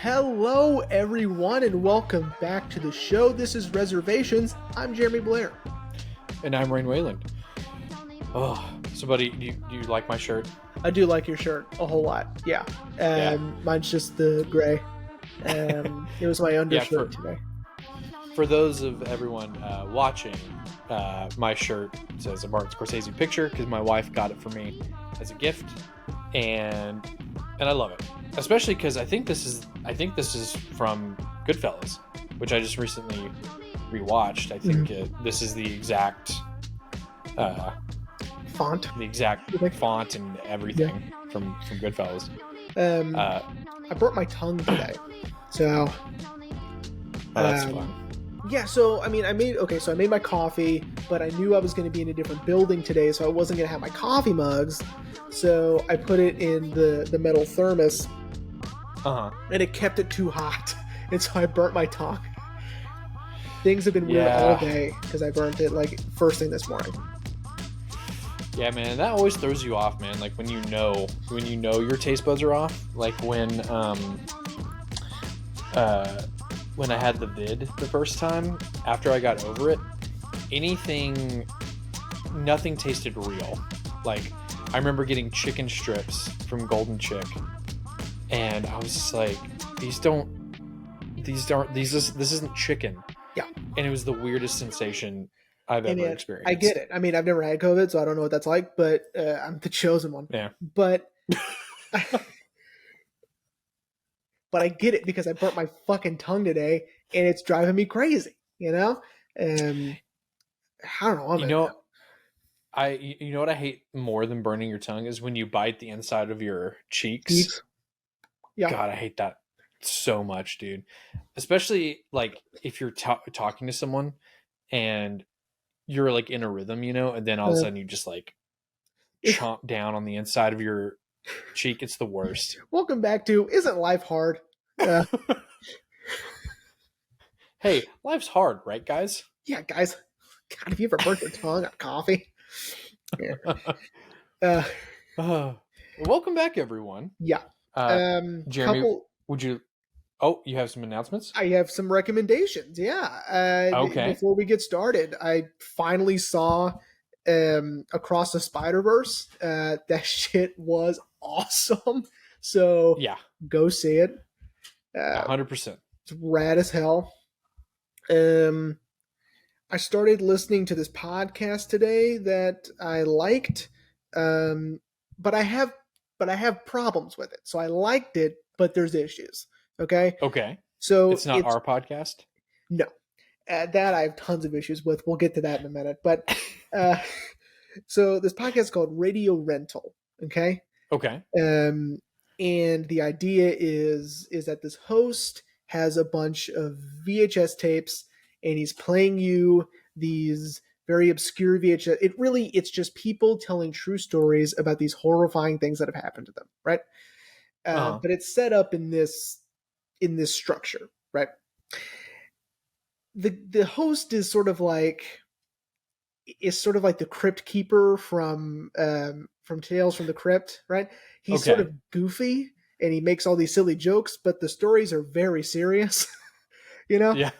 Hello, everyone, and welcome back to the show. This is Reservations. I'm Jeremy Blair. And I'm Rain Wayland. Oh, so buddy, do you like my shirt? I do like your shirt a whole lot. Yeah. Mine's just the gray. It was my undershirt today. For those of everyone watching, my shirt says a Martin Scorsese picture because my wife got it for me as a gift, and I love it, especially because I think this is from Goodfellas, which I just recently rewatched. I think this is the exact font, font and everything from Goodfellas. I burnt my tongue today, so that's fun. Yeah, so I made my coffee, but I knew I was going to be in a different building today, so I wasn't going to have my coffee mugs. So I put it in the metal thermos, and it kept it too hot, and so I burnt my tongue. Things have been weird all day because I burnt it like first thing this morning. Yeah, man, that always throws you off, man. Like when you know your taste buds are off. Like when I had the vid the first time, after I got over it, nothing tasted real. Like I remember getting chicken strips from Golden Chick, and I was just like, this isn't chicken. Yeah. And it was the weirdest sensation I've ever experienced. I get it. I mean, I've never had COVID, so I don't know what that's like, but I'm the chosen one. Yeah. But but I get it because I burnt my fucking tongue today, and it's driving me crazy, you know? I don't know. You know what I hate more than burning your tongue is when you bite the inside of your cheeks. Yeah. God, I hate that so much, dude. Especially like if you're talking to someone and you're like in a rhythm, you know, and then all of a sudden you just like chomp down on the inside of your cheek. It's the worst. Welcome back to Isn't Life Hard? Hey, life's hard, right, guys? Yeah, guys. God, have you ever burnt your tongue on coffee? Yeah. Welcome back, everyone. Yeah. Jeremy, would you... Oh, you have some announcements? I have some recommendations, yeah. Okay. Before we get started, I finally saw Across the Spider-Verse. That shit was awesome. So yeah, go see it. 100%. It's rad as hell. I started listening to this podcast today that I liked, but I have problems with it. So I liked it, but there's issues. Okay. So it's not our podcast. No, that I have tons of issues with. We'll get to that in a minute. But so this podcast is called Radio Rental. Okay. And the idea is that this host has a bunch of VHS tapes, and he's playing you these very obscure VHS. It's just people telling true stories about these horrifying things that have happened to them, right? But it's set up in this structure, right? The host is sort of like the crypt keeper from Tales from the Crypt, right? He's sort of goofy and he makes all these silly jokes, but the stories are very serious, you know? Yeah.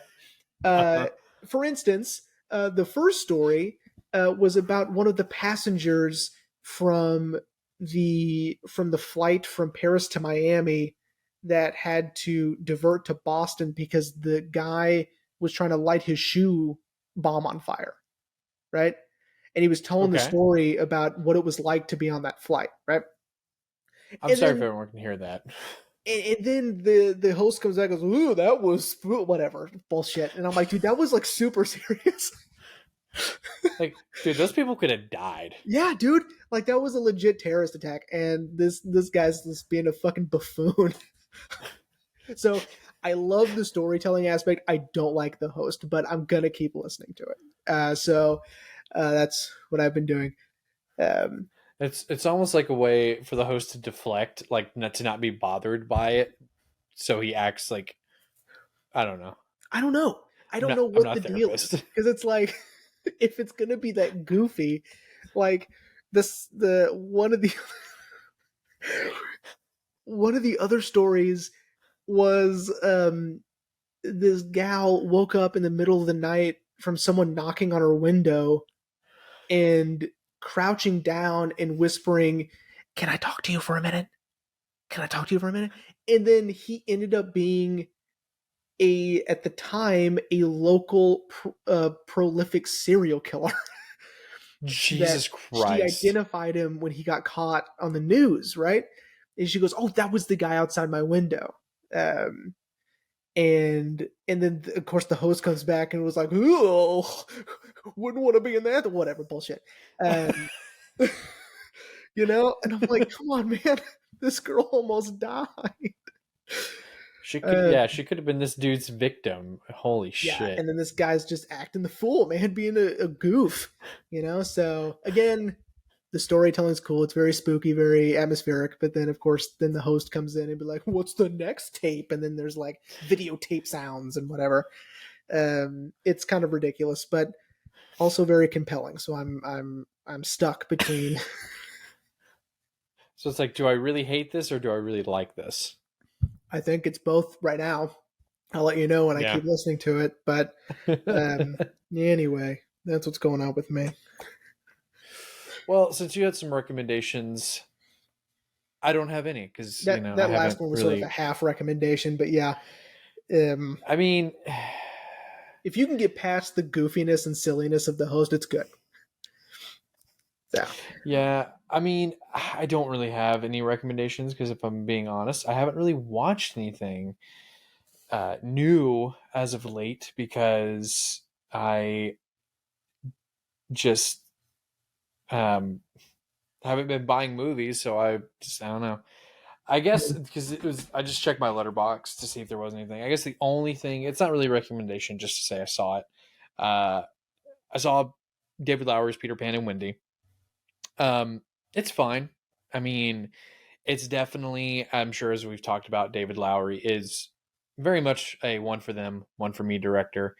For instance, the first story was about one of the passengers from the flight from Paris to Miami that had to divert to Boston because the guy was trying to light his shoe bomb on fire, right? And he was telling the story about what it was like to be on that flight, right? I'm sorry if everyone can hear that. And then the host comes back and goes, ooh, that was whatever, bullshit. And I'm like, dude, that was like super serious. Like, dude, those people could have died. Yeah, dude. Like, that was a legit terrorist attack. And this guy's just being a fucking buffoon. So I love the storytelling aspect. I don't like the host, but I'm going to keep listening to it. So that's what I've been doing. It's almost like a way for the host to deflect, like to not be bothered by it. So he acts like, I don't know. I don't know what the deal is. Because it's like, if it's going to be that goofy, like one of the other stories was this gal woke up in the middle of the night from someone knocking on her window and crouching down and whispering, "Can I talk to you for a minute? Can I talk to you for a minute?" And then he ended up being at the time, a local prolific serial killer. That Jesus she Christ. identified him when he got caught on the news, right? And she goes, "Oh, that was the guy outside my window." Um, and then of course the host comes back and was like, "Oh, wouldn't want to be in that," whatever bullshit. Um, and I'm like, "Come on, man, this girl almost died." She could, Uh, yeah, she could have been this dude's victim. Holy yeah, shit. and then this guy's just acting the fool, man, being a goof, So again, the storytelling's cool. It's very spooky, very atmospheric. But then, of course, then the host comes in and be like, "What's the next tape?" And then there's like videotape sounds and whatever. It's kind of ridiculous, but also very compelling. So I'm stuck between. So it's like, do I really hate this or do I really like this? I think it's both right now. I'll let you know when I Yeah. keep listening to it. But anyway, that's what's going on with me. Well, since you had some recommendations, I don't have any because I That last haven't one was sort of a really. half recommendation, but yeah, I mean, if you can get past the goofiness and silliness of the host, it's good. Yeah. yeah. I mean, I don't really have any recommendations because if I'm being honest, I haven't really watched anything new as of late because I just um, haven't been buying movies, so I don't know. I guess because I just checked my letterbox to see if there was anything. I guess the only thing, it's not really a recommendation, just to say I saw it. Uh, I saw David Lowery's Peter Pan and Wendy. It's fine. I mean, it's definitely, I'm sure as we've talked about, David Lowery is very much a one for them, one for me director.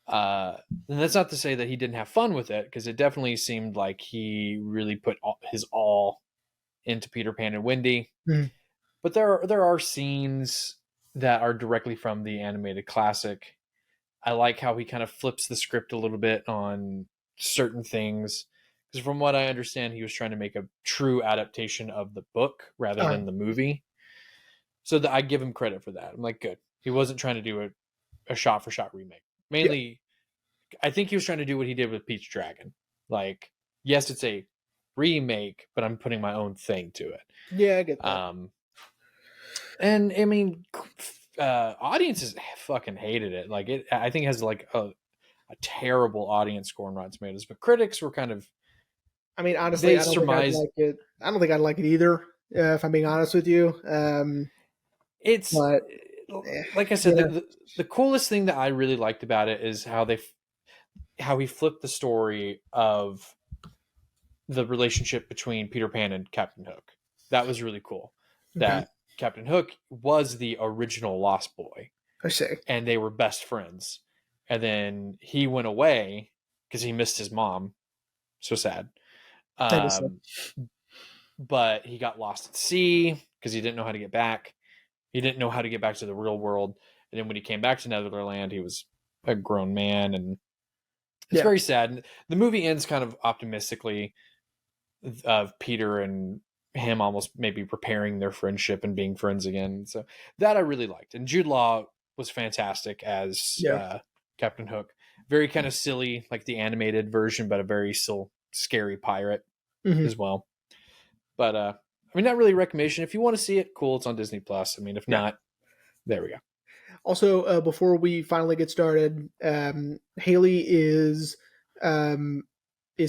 Uh, and that's not to say that he didn't have fun with it, because it definitely seemed like he really put his all into Peter Pan and Wendy. Mm. But there are scenes that are directly from the animated classic. I like how he kind of flips the script a little bit on certain things, because from what I understand, he was trying to make a true adaptation of the book rather Uh, than the movie. So that I give him credit for that. I'm like, good. He wasn't trying to do a shot for shot remake. yeah. Mainly, I think he was trying to do what he did with Peach Dragon. Like, yes, it's a remake, but I'm putting my own thing to it. Yeah, I get that. And I mean, audiences fucking hated it. Like I think it has like a terrible audience score on Rotten Tomatoes, but critics were kind of, I mean, honestly, they I don't think I'd surmised like it. I don't think I'd like it either, if I'm being honest with you. it's But like I said, yeah, the coolest thing that I really liked about it is how he flipped the story of the relationship between Peter Pan and Captain Hook. That was really cool. okay, That Captain Hook was the original Lost Boy, I see. and they were best friends. And then he went away because he missed his mom. So sad. I guess so. Um, but he got lost at sea because he didn't know how to get back. He didn't know how to get back to the real world. And then when he came back to Netherland, he was a grown man, and it's Yeah. very sad. The movie ends kind of optimistically, of Peter and him almost maybe repairing their friendship and being friends again. So that I really liked. And Jude Law was fantastic as Yeah. Captain Hook. Very kind of silly, like the animated version, but a very still scary pirate Mm-hmm. as well. But I mean, not really a recommendation. If you want to see it, cool. It's on Disney Plus. I mean, if Yeah. not, there we go. Also, before we finally get started, Haley is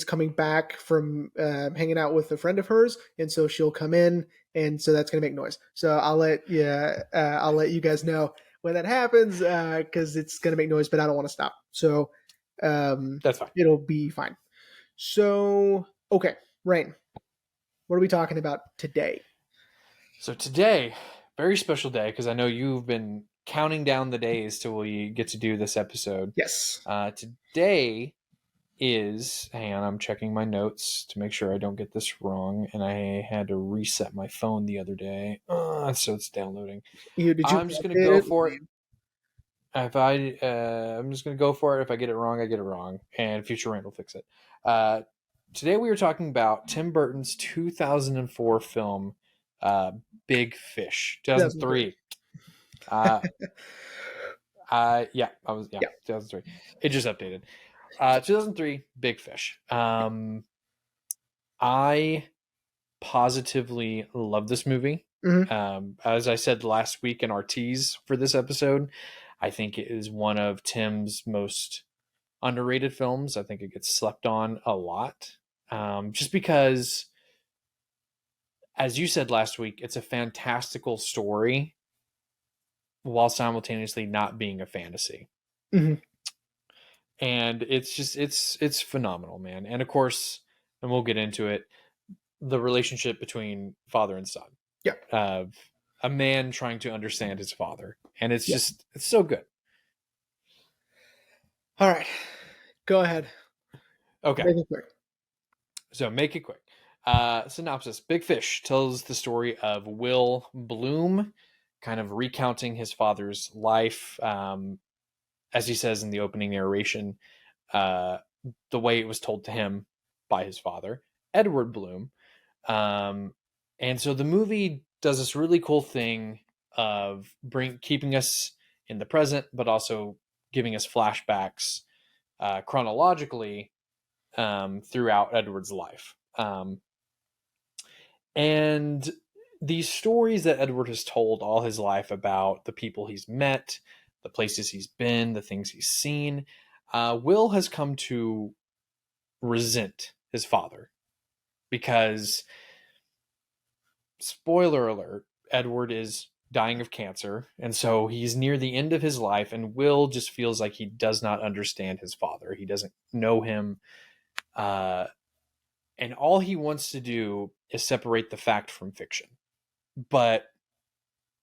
coming back from hanging out with a friend of hers, and so she'll come in, and so that's gonna make noise. So I'll let you guys know when that happens because it's gonna make noise, but I don't want to stop. So That's fine. it'll be fine. So okay, Rain, what are we talking about today? So today, very special day because I know you've been counting down the days till we get to do this episode. Yes. Today is, hang on, I'm checking my notes to make sure I don't get this wrong, and I had to reset my phone the other day, so it's downloading. Did you I'm just gonna update go it? for it. I'm just gonna go for it. If I get it wrong, I get it wrong, and future Rand will fix it. Today we are talking about Tim Burton's 2004 film, Big Fish. 2003. Uh, yeah, Yeah. 2003. It just updated. 2003, Big Fish. I positively love this movie. As I said last week in our tease for this episode, I think it is one of Tim's most underrated films. I think it gets slept on a lot, just because, as you said last week, it's a fantastical story while simultaneously not being a fantasy. Mm-hmm. And it's phenomenal, man. And of course, and we'll get into it, the relationship between father and son. Yeah. Of a man trying to understand his father. And it's Yeah. just, it's so good. All right. Go ahead. Okay. Make it quick. So make it quick. Synopsis. Big Fish tells the story of Will Bloom, kind of recounting his father's life. As he says in the opening narration, the way it was told to him by his father, Edward Bloom. And so the movie does this really cool thing of keeping us in the present, but also giving us flashbacks chronologically throughout Edward's life. And these stories that Edward has told all his life about the people he's met, the places he's been, the things he's seen, Will has come to resent his father because, spoiler alert, Edward is dying of cancer, and so he's near the end of his life, and Will just feels like he does not understand his father. He doesn't know him, and all he wants to do is separate the fact from fiction. But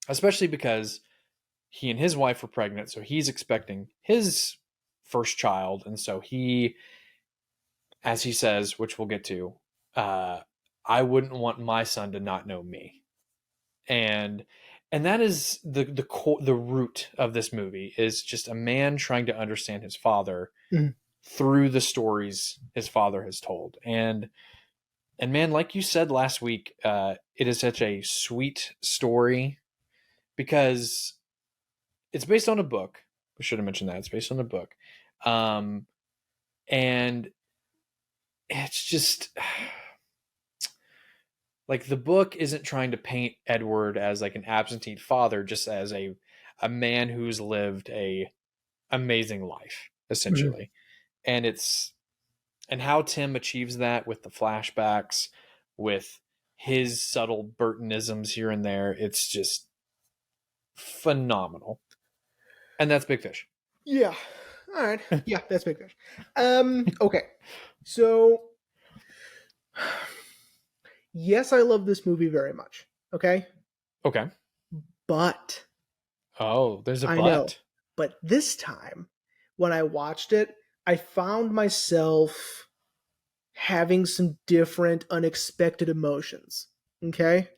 especially because he and his wife were pregnant, so he's expecting his first child, and so he, as he says, which we'll get to, I wouldn't want my son to not know me. And that is the root of this movie, is just a man trying to understand his father through the stories his father has told. And man, like you said last week, it is such a sweet story because it's based on a book. We should have mentioned that it's based on a book, and it's just like the book isn't trying to paint Edward as like an absentee father, just as a man who's lived a amazing life, essentially. And how Tim achieves that with the flashbacks, with his subtle Burtonisms here and there, it's just phenomenal. And that's Big Fish. Yeah. All right. Yeah, that's Big Fish. Okay. So yes, I love this movie very much. Okay. But there's a but. I know. But this time, when I watched it, I found myself having some different, unexpected emotions. Okay.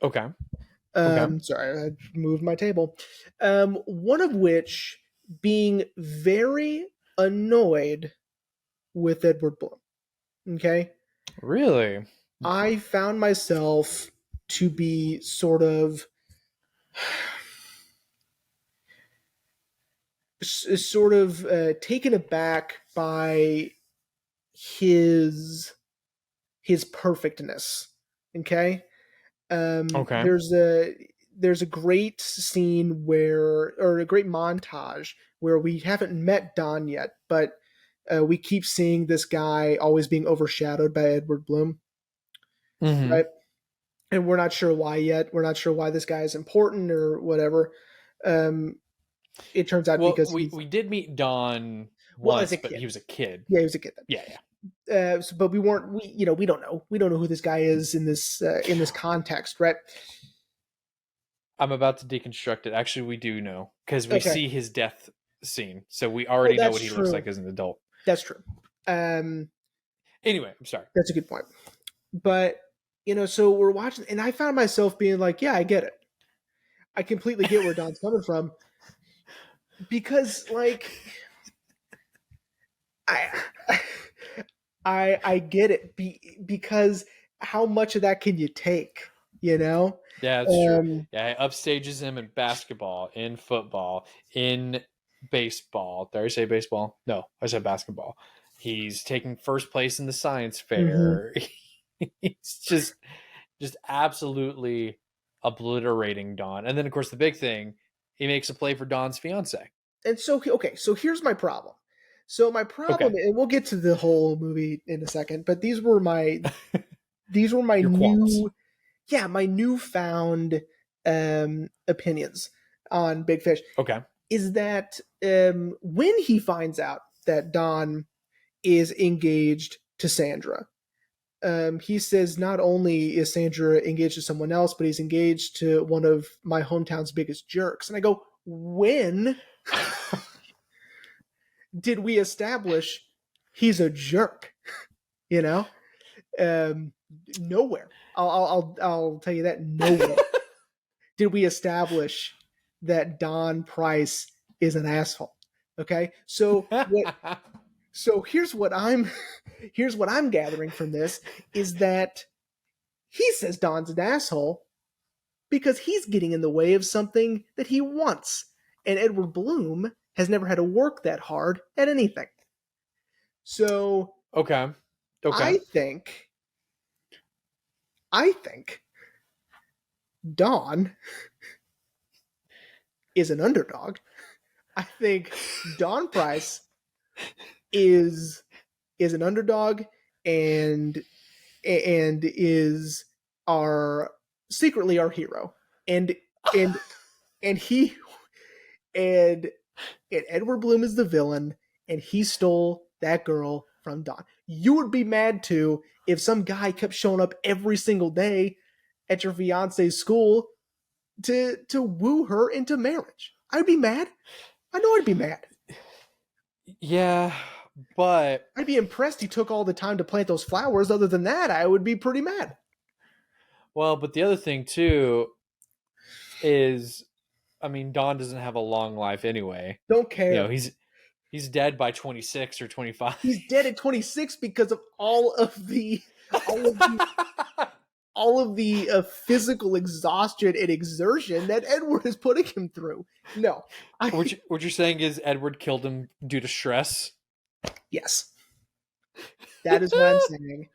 Sorry, I moved my table. One of which being very annoyed with Edward Bloom. Okay. Really? I found myself to be sort of taken aback by his perfectness. Okay. There's a great scene or a great montage where we haven't met Don yet, but we keep seeing this guy always being overshadowed by Edward Bloom. Right? And we're not sure why yet. We're not sure why this guy is important or whatever. It turns out because we did meet Don once, but he was a kid. Yeah, he was a kid then. Yeah. But we don't know who this guy is in this context, right? I'm about to deconstruct it. Actually, we do know because we see his death scene, so we already know what he looks like as an adult. That's true. Anyway, I'm sorry. That's a good point. But so we're watching, and I found myself being like, "Yeah, I get it. I completely get where Don's coming from." Because, like, I, I get it. Because how much of that can you take? You know? Yeah, it's true. Yeah, he upstages him in basketball, in football, in baseball. Did I say baseball? No, I said basketball. He's taking first place in the science Mm-hmm. fair. He's just absolutely obliterating Dawn. And then, of course, the big thing, he makes a play for Dawn's fiance. And so, okay, so here's my problem. So my problem, Okay, and we'll get to the whole movie in a second, but these were my your qualms. new, yeah, my newfound opinions on Big Fish. Okay. Is that when he finds out that Don is engaged to Sandra, he says not only is Sandra engaged to someone else, but he's engaged to one of my hometown's biggest jerks. And I go, when did we establish he's a jerk? You know, nowhere. I'll tell you that nowhere did we establish that Don Price is an asshole. Okay, so what? So here's what I'm gathering from this is that he says Don's an asshole because he's getting in the way of something that he wants, and Edward Bloom has never had to work that hard at anything. So Okay. Okay. I think I think Don is an underdog. I think Don Price is an underdog and is our secretly our hero. And and and he and Edward Bloom is the villain, and he stole that girl from Don. You would be mad too if some guy kept showing up every single day at your fiance's school to woo her into marriage. I'd be mad. I know I'd be mad. Yeah, but I'd be impressed he took all the time to plant those flowers. Other than that, I would be pretty mad. well, but the other thing too is, I mean, Don doesn't have a long life anyway. Don't care. He's dead by 26 or 25. He's dead at 26 because of all of the all of the all of the physical exhaustion and exertion that Edward is putting him through. No, What you're saying is Edward killed him due to stress? Yes, that is what I'm saying.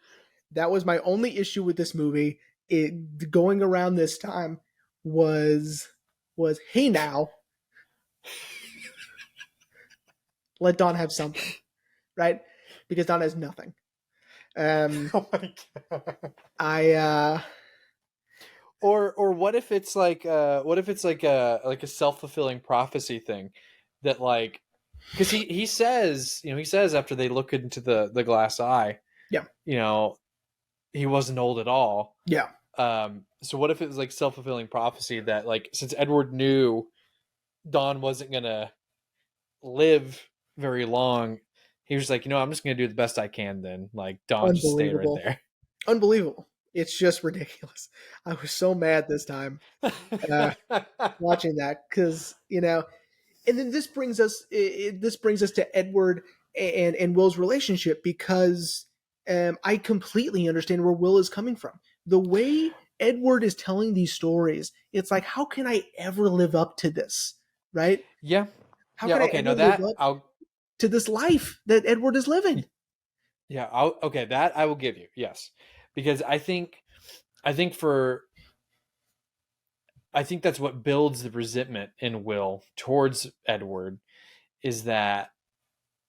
That was my only issue with this movie. It going around this time was hey now, let Don have something, right? Because Don has nothing. Oh my god. I Or what if it's like a self-fulfilling prophecy thing that, like, because he says, he says after they look into the glass eye, yeah, he wasn't old at all. yeah. So what if it was like self-fulfilling prophecy that, like, since Edward knew Don wasn't gonna live very long, he was like, I'm just gonna do the best I can then. Like, Don just stayed right there. Unbelievable. It's just ridiculous. I was so mad this time watching that because and then this brings us to Edward and Will's relationship because I completely understand where Will is coming from. The way Edward is telling these stories, it's like, how can I ever live up to this, right? Yeah. How Yeah. can I Okay. ever No, live that up to this life that Edward is living? Yeah. Okay. That I will give you. Yes, because I think that's what builds the resentment in Will towards Edward, is that,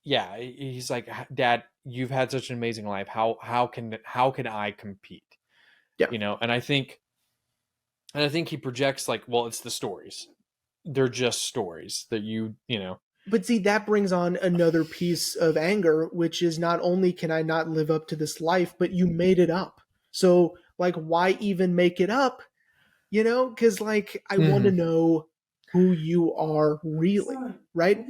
yeah, he's like, Dad, you've had such an amazing life. How can I compete? Yeah. And I think he projects, like, well, it's the stories. They're just stories that But see, that brings on another piece of anger, which is not only can I not live up to this life, but you made it up. So, like, why even make it up? Because, like, I want to know who you are really, right?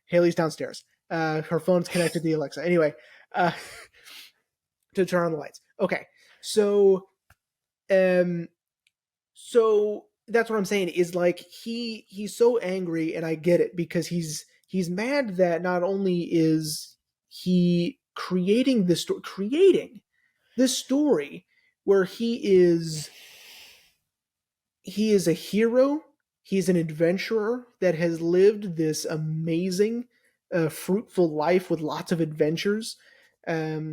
Haley's downstairs. Her phone's connected to the Alexa. Anyway, uh, to turn on the lights. Okay, so um, so that's what I'm saying is like he's so angry, and I get it because he's mad that not only is he creating this story where he is a hero. He's an adventurer that has lived this amazing, fruitful life with lots of adventures,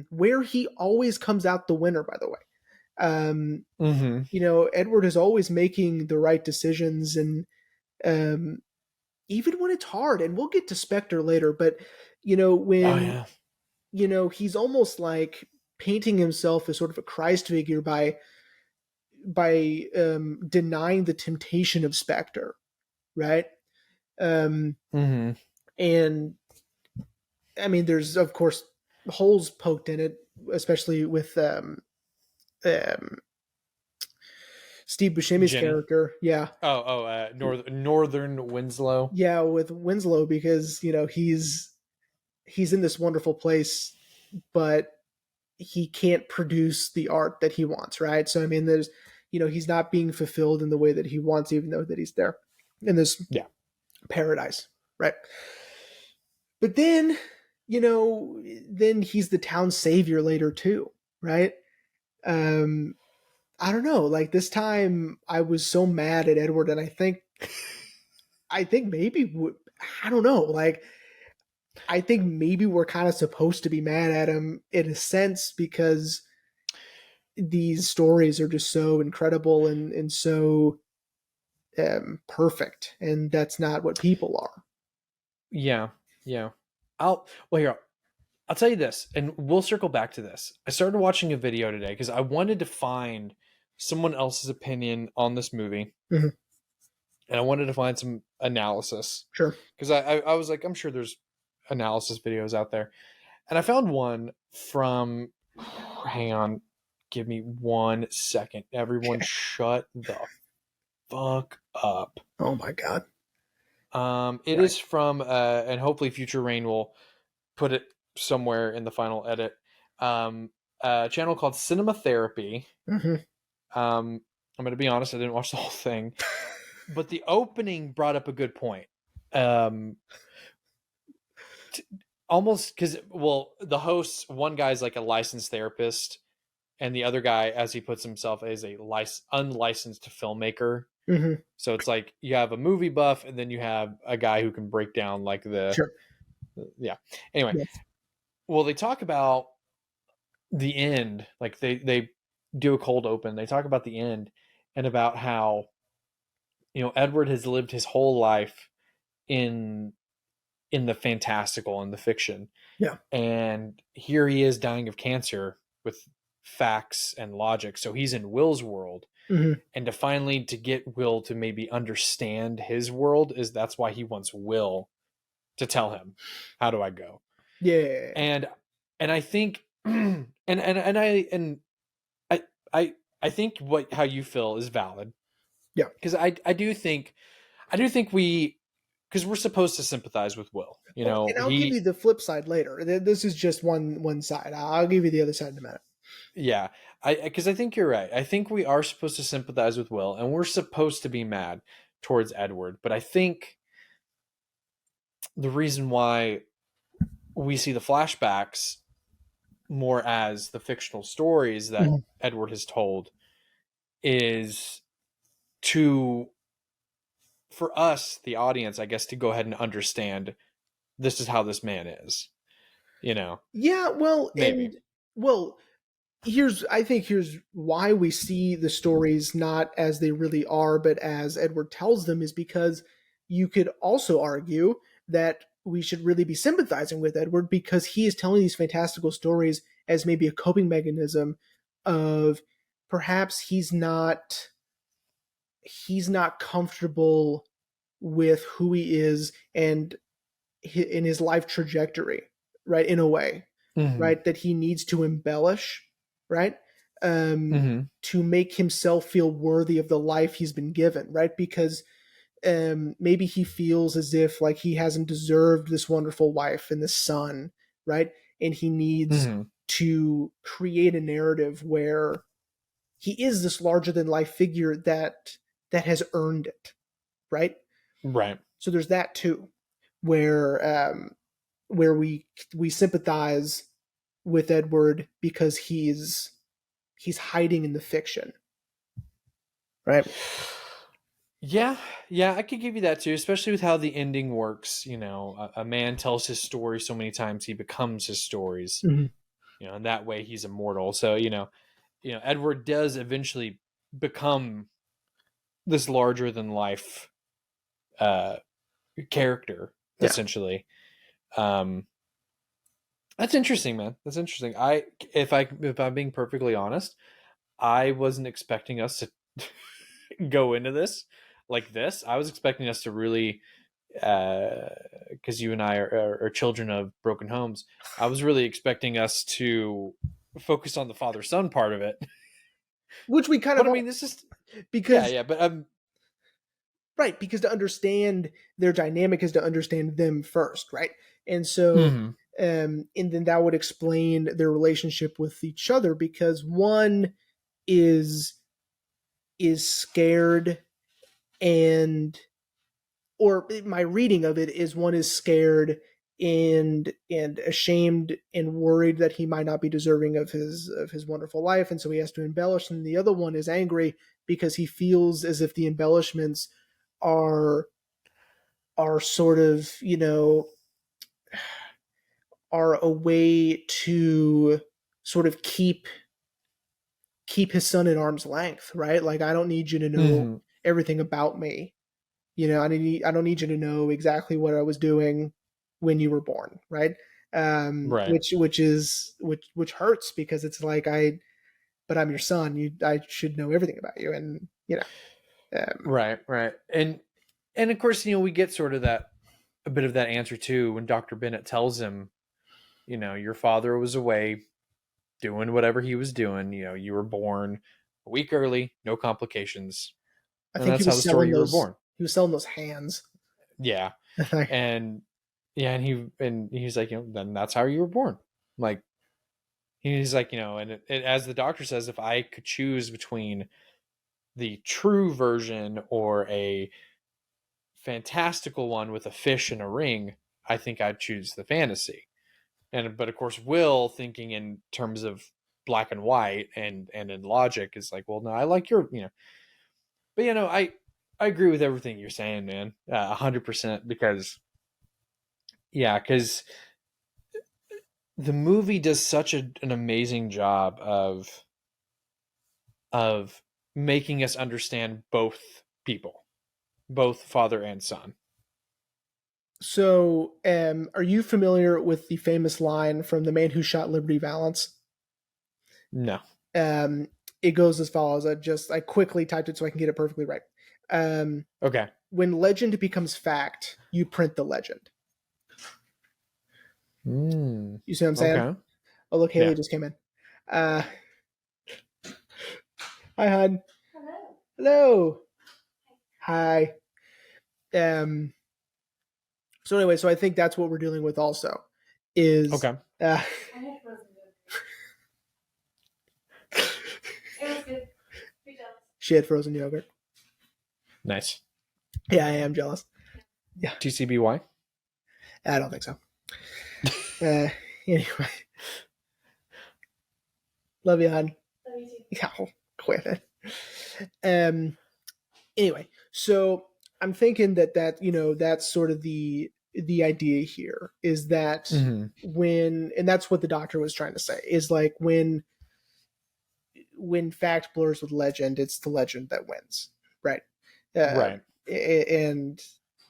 where he always comes out the winner, by the way. Mm-hmm. Edward is always making the right decisions, and um, even when it's hard, and we'll get to Spectre later, but Oh when yeah. he's almost like painting himself as sort of a Christ figure by denying the temptation of Spectre, right? Mm-hmm. And I mean, there's of course holes poked in it, especially with um, Steve Buscemi's Jenny. character. Yeah, Northern Winslow. yeah, with Winslow because he's in this wonderful place, but he can't produce the art that he wants, right? So I mean, there's he's not being fulfilled in the way that he wants, even though that he's there in this paradise, right? But then, then he's the town savior later too, right? Um, I don't know. Like this time, I was so mad at Edward, and I think maybe I don't know. Like I think maybe we're kind of supposed to be mad at him in a sense because these stories are just so incredible and so perfect, and that's not what people are. Yeah, yeah. Here. I'll tell you this, and we'll circle back to this. I started watching a video today because I wanted to find someone else's opinion on this movie, Mhm. and I wanted to find some analysis Sure. because I was like, I'm sure there's analysis videos out there, and I found one from. Hang on, give me 1 second. Everyone, shut the fuck up. Oh my god. It Right. is from, and hopefully Future Rain will put it somewhere in the final edit. A channel called Cinema Therapy. Mm-hmm. I'm going to be honest, I didn't watch the whole thing, but the opening brought up a good point. Um, Almost because, well, the host, one guy's like a licensed therapist, and the other guy, as he puts himself, is a unlicensed filmmaker. Mm-hmm. So it's like you have a movie buff, and then you have a guy who can break down like Sure. yeah. Anyway, Yes. well, they talk about the end, like they do a cold open. They talk about the end and about how Edward has lived his whole life in the fantastical and the fiction. Yeah. And here he is dying of cancer with facts and logic. So he's in Will's world. Mm-hmm. And to get Will to maybe understand his world that's why he wants Will to tell him, how do I go? Yeah. And I think and I think how you feel is valid. Yeah. Because I do think because we're supposed to sympathize with Will. And I'll give you the flip side later. This is just one side. I'll give you the other side in a minute. Yeah, because I think you're right. I think we are supposed to sympathize with Will, and we're supposed to be mad towards Edward. But I think the reason why we see the flashbacks more as the fictional stories that Edward has told is for us, the audience, I guess, to go ahead and understand this is how this man is. Yeah, well, maybe. I think here's why we see the stories not as they really are, but as Edward tells them, is because you could also argue that we should really be sympathizing with Edward because he is telling these fantastical stories as maybe a coping mechanism of perhaps he's not comfortable with who he is and in his life trajectory, right? In a way, right? That he needs to embellish, right? To make himself feel worthy of the life he's been given, right? Because maybe he feels as if like he hasn't deserved this wonderful wife and this son, right? And he needs Mm-hmm. to create a narrative where he is this larger than life figure that has earned it, right? Right. So there's that too, where we sympathize with Edward because he's hiding in the fiction, right? Yeah, yeah, I could give you that too, especially with how the ending works. You know, a man tells his story so many times he becomes his stories. Mm-hmm. You know, and that way he's immortal. So Edward does eventually become this larger than life uh, character, Yeah. essentially. Um, that's interesting, man. That's interesting. If I'm being perfectly honest, I wasn't expecting us to go into this like this. I was expecting us to really, because you and I are children of broken homes. I was really expecting us to focus on the father son part of it. Which we kind But of I are, mean, this is because yeah. But right, because to understand their dynamic is to understand them first, right? And so, mm-hmm. and then that would explain their relationship with each other because one is scared and or my reading of it is one is scared and ashamed and worried that he might not be deserving of his wonderful life, and so he has to embellish, and the other one is angry because he feels as if the embellishments are sort of, are a way to sort of keep his son at arm's length, right? Like, I don't need you to know Mm-hmm. everything about me. I don't need you to know exactly what I was doing when you were born, right? Right. Which hurts because it's like, but I'm your son. I should know everything about you, and Right. Right. And of course, we get sort of that a bit of that answer too when Dr. Bennett tells him, your father was away doing whatever he was doing. You were born a week early, no complications, I and think that's how the story you were born. he was selling those hands. Yeah, and yeah, and he's like, then that's how you were born. Like he's like, and as the doctor says, if I could choose between the true version or a fantastical one with a fish and a ring, I think I'd choose the fantasy. But of course, Will, thinking in terms of black and white and in logic, is like, well, no, I like your. But I agree with everything you're saying, man, 100%. Because because the movie does such an amazing job of making us understand both people, both father and son. So, are you familiar with the famous line from The Man Who Shot Liberty Valance? No. Um, it goes as follows. I quickly typed it so I can get it perfectly right. Okay. When legend becomes fact, you print the legend. You see what I'm saying? Okay. Oh, look, Haley Yeah. just came in. Uh, Hi, hon. Hello. Hi. Um. So anyway, so I think that's what we're dealing with. Also, is Okay. She had frozen yogurt. Nice. Yeah, I am jealous. Yeah. TCBY? I don't think so. Anyway. Love you, hon. Love you too. Yeah, quit it. Anyway, so I'm thinking that that's sort of the idea here is that mm-hmm. and that's what the doctor was trying to say, is like when fact blurs with legend, it's the legend that wins, right? Right. And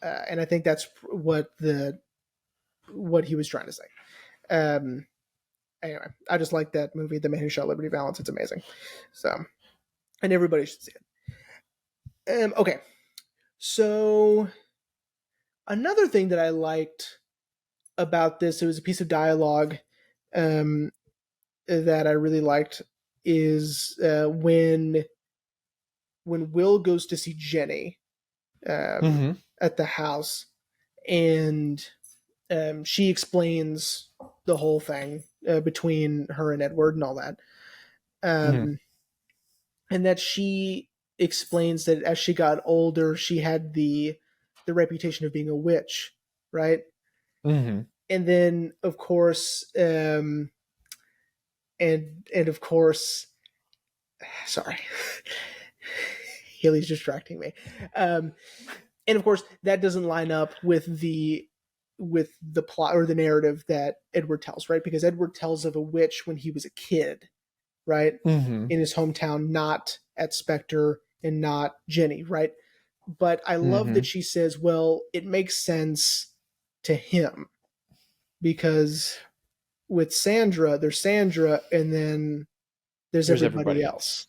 I think that's what he was trying to say. Anyway, I just like that movie, The Man Who Shot Liberty Valance. It's amazing. So, and everybody should see it. Okay, so another thing that I liked about this, it was a piece of dialogue that I really liked, is when Will goes to see Jenny, um, at the house, and she explains the whole thing between her and Edward and all that. Um, and that she explains that as she got older, she had the reputation of being a witch, right? And then, of course, and of course, sorry, Haley's distracting me. And of course, that doesn't line up with the plot or the narrative that Edward tells, right? Because Edward tells of a witch when he was a kid, right? In his hometown, not at Spectre and not Jenny, right? But I love that she says, well, it makes sense to him because with Sandra, there's Sandra and then there's everybody else,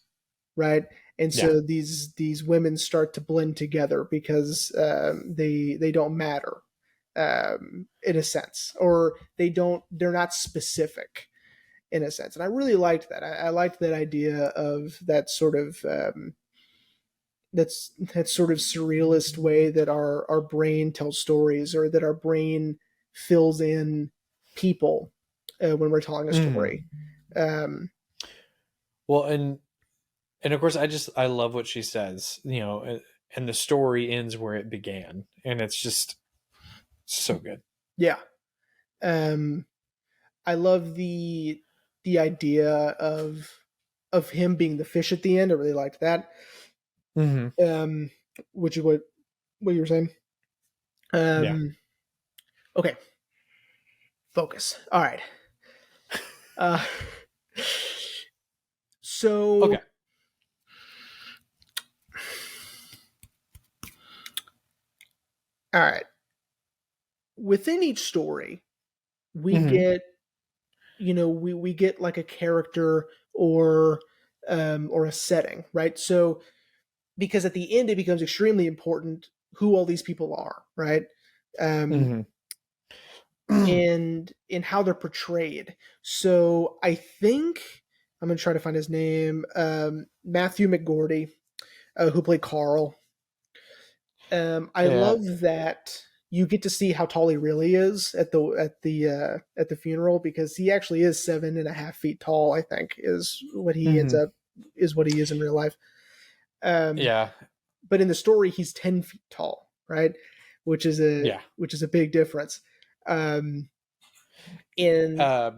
right? And so these women start to blend together because they don't matter in a sense, or they're not specific in a sense. And I really liked that. I liked that idea of that sort of that sort of surrealist way that our brain tells stories, or that our brain fills in people when we're telling a story. Well, and of course, I love what she says, and the story ends where it began, and it's just so good. Yeah. I love the idea of him being the fish at the end. I really liked that. Which is what you were saying. Okay. Focus. All right. So okay. All right. Within each story, we get, we get like a character or a setting, right? So because at the end it becomes extremely important who all these people are, right? And how they're portrayed. So I think I'm gonna try to find his name. Matthew McGordy, who played Carl. I love that you get to see how tall he really is at the funeral, because he actually is 7.5 feet tall. I think is what he ends up is what he is in real life. But in the story, he's 10 feet tall, right? Which is a big difference. And I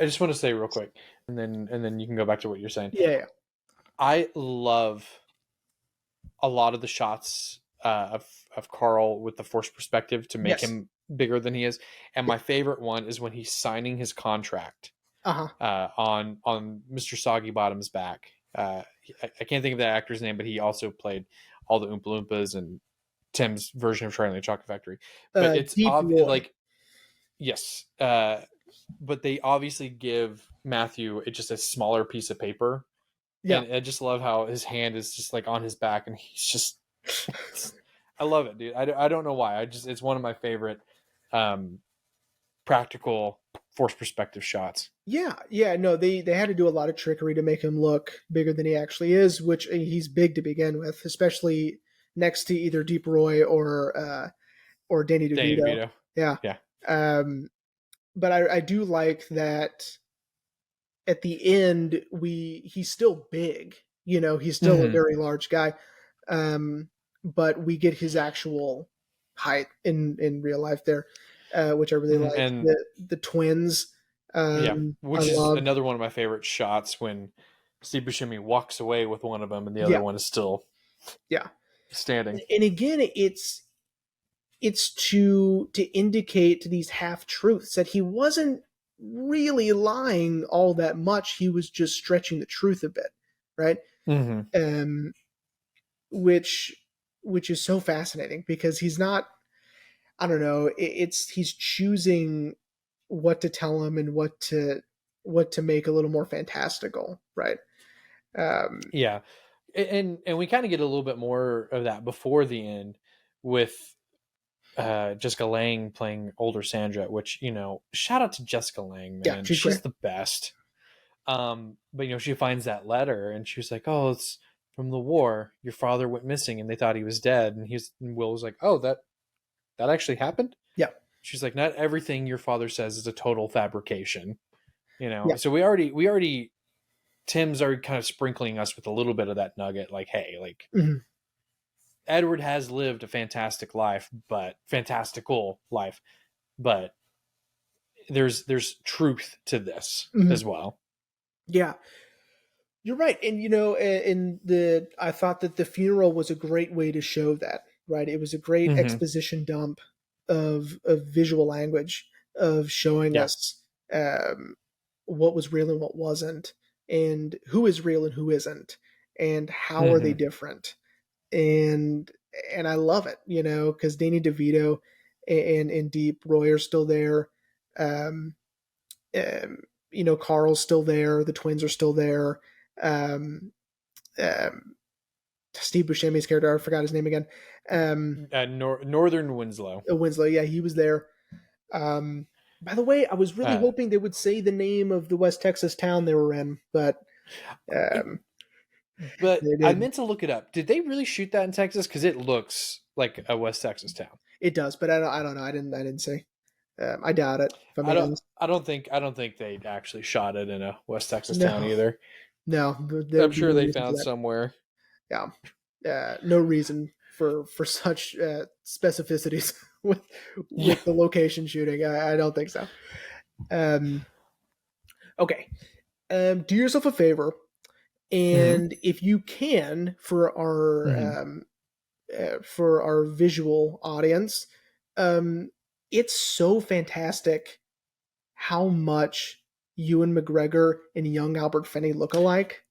just want to say real quick, and then you can go back to what you're saying. Yeah. I love a lot of the shots of Carl with the forced perspective to make him bigger than he is. And my favorite one is when he's signing his contract on Mr. Soggy Bottom's back. I can't think of that actor's name, but he also played all the Oompa Loompas and Tim's version of Charlie and the Chocolate Factory. But it's like, yes. But they obviously give Matthew just a smaller piece of paper. Yeah. And I just love how his hand is just like on his back, and he's just, I love it, dude. I don't know why. It's one of my favorite practical forced perspective shots. Yeah. No, they had to do a lot of trickery to make him look bigger than he actually is, which he's big to begin with, especially next to either Deep Roy or Danny DeVito. Yeah. But I do like that at the end he's still big, he's still a very large guy. But we get his actual height in real life there, which I really like. And the twins, which is another one of my favorite shots, when Steve Buscemi walks away with one of them and the other one is still standing. And again, it's to indicate these half truths that he wasn't really lying all that much. He was just stretching the truth a bit, right? Which is so fascinating, because he's not, I don't know, he's choosing what to tell him and what to make a little more fantastical, right? And we kind of get a little bit more of that before the end with Jessica Lange playing older Sandra, which, shout out to Jessica Lange, man. She's the best. But she finds that letter and she was like, oh, it's from the war, your father went missing and they thought he was dead. And Will was like, oh, that actually happened? Yeah. She's like, not everything your father says is a total fabrication. Yeah. So we already Tim's already kind of sprinkling us with a little bit of that nugget, like, hey, like, Edward has lived a fantastical life, but there's truth to this as well. Yeah. You're right. And I thought that the funeral was a great way to show that, right? It was a great exposition dump of visual language, of showing us what was real and what wasn't, and who is real and who isn't, and how are they different. And I love it, because Danny DeVito and Deep Roy are still there. Um, Carl's still there. The twins are still there. Um, um, Steve Buscemi's character, I forgot his name again. Northern Winslow. Winslow, yeah, he was there. By the way, I was really hoping they would say the name of the West Texas town they were in, but I meant to look it up. Did they really shoot that in Texas? Because it looks like a West Texas town. It does, but I don't know. I didn't see. I doubt it. If I don't think they actually shot it in a West Texas town either. No, I'm sure they found somewhere. Yeah, no reason for such specificities with the location shooting. I don't think so. Okay, do yourself a favor, and if you can, for our visual audience, it's so fantastic how much Ewan McGregor and young Albert Finney look alike.